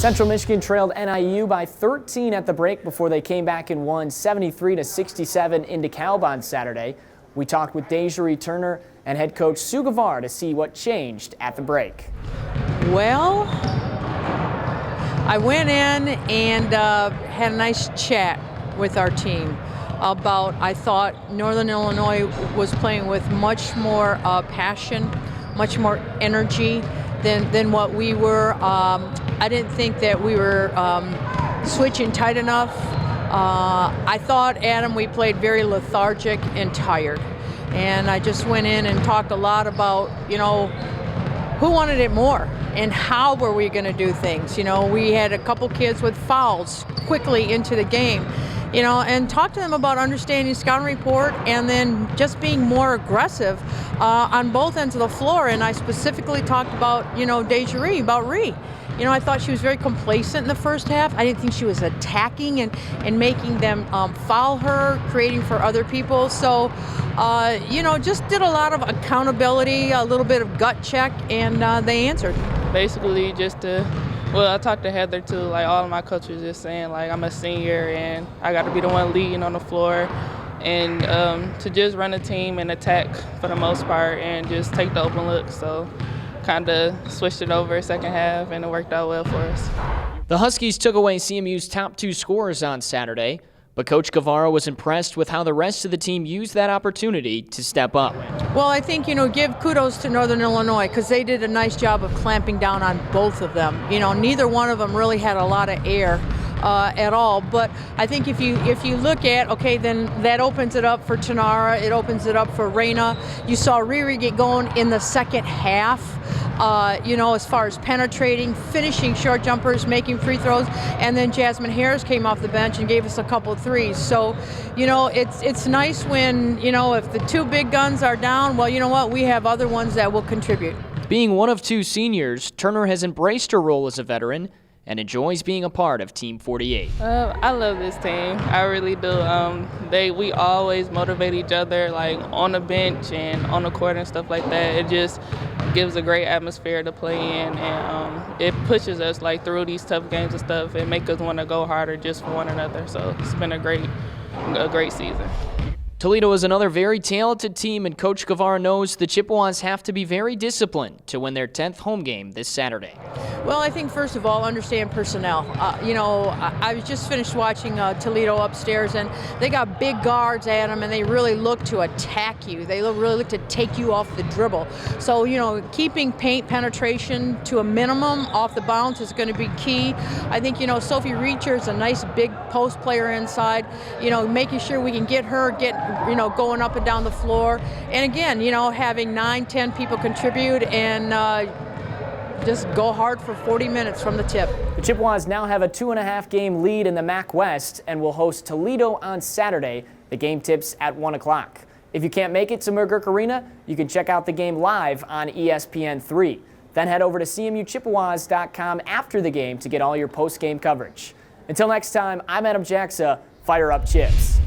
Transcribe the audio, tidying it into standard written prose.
Central Michigan trailed NIU by 13 at the break before they came back and won 73-67 in DeKalb on Saturday. We talked with Turner and head coach Sue Guevara to see what changed at the break. Well, I went in and had a nice chat with our team about, I thought Northern Illinois was playing with much more passion, much more energy than what we were. I didn't think that we were switching tight enough. I thought, Adam, we played very lethargic and tired. And I just went in and talked a lot about, who wanted it more and how were we going to do things. We had a couple kids with fouls quickly into the game. And talk to them about understanding scouting report and then just being more aggressive on both ends of the floor. And I specifically talked about, Desiree, about Ree. I thought she was very complacent in the first half. I didn't think she was attacking and making them foul her, creating for other people. So, just did a lot of accountability, a little bit of gut check, and they answered. Basically just I talked to Heather too, all of my coaches just saying I'm a senior and I got to be the one leading on the floor and to just run a team and attack for the most part and just take the open look. So kind of switched it over second half and it worked out well for us. The Huskies took away CMU's top two scorers on Saturday, but Coach Guevara was impressed with how the rest of the team used that opportunity to step up. Well, I think, give kudos to Northern Illinois because they did a nice job of clamping down on both of them. Neither one of them really had a lot of air at all. But I think if you look at, then that opens it up for Tanara, it opens it up for Raina. You saw Riri get going in the second half. As far as penetrating, finishing short jumpers, making free throws, and then Jasmine Harris came off the bench and gave us a couple of threes. So, it's nice when, if the two big guns are down, well, you know what, we have other ones that will contribute. Being one of two seniors, Turner has embraced her role as a veteran and enjoys being a part of Team 48. I love this team. I really do. We always motivate each other, on the bench and on the court and stuff like that. It just gives a great atmosphere to play in, and it pushes us through these tough games and stuff and make us want to go harder just for one another. So it's been a great season. Toledo is another very talented team, and Coach Guevara knows the Chippewas have to be very disciplined to win their 10th home game this Saturday. Well, I think first of all, understand personnel. I was just finished watching Toledo upstairs, and they got big guards at them, and they really look to attack you. They really look to take you off the dribble. So, keeping paint penetration to a minimum off the bounce is going to be key. I think, Sophie Reacher is a nice big post player inside, making sure we can get her, going up and down the floor. And again, having 9-10 people contribute and just go hard for 40 minutes from the tip. The Chippewas now have a 2.5 game lead in the MAC West and will host Toledo on Saturday. The game tips at 1 o'clock. If you can't make it to McGurk Arena, you can check out the game live on ESPN3. Then head over to CMUChippewas.com after the game to get all your post-game coverage. Until next time, I'm Adam Jackson. Fire up Chips.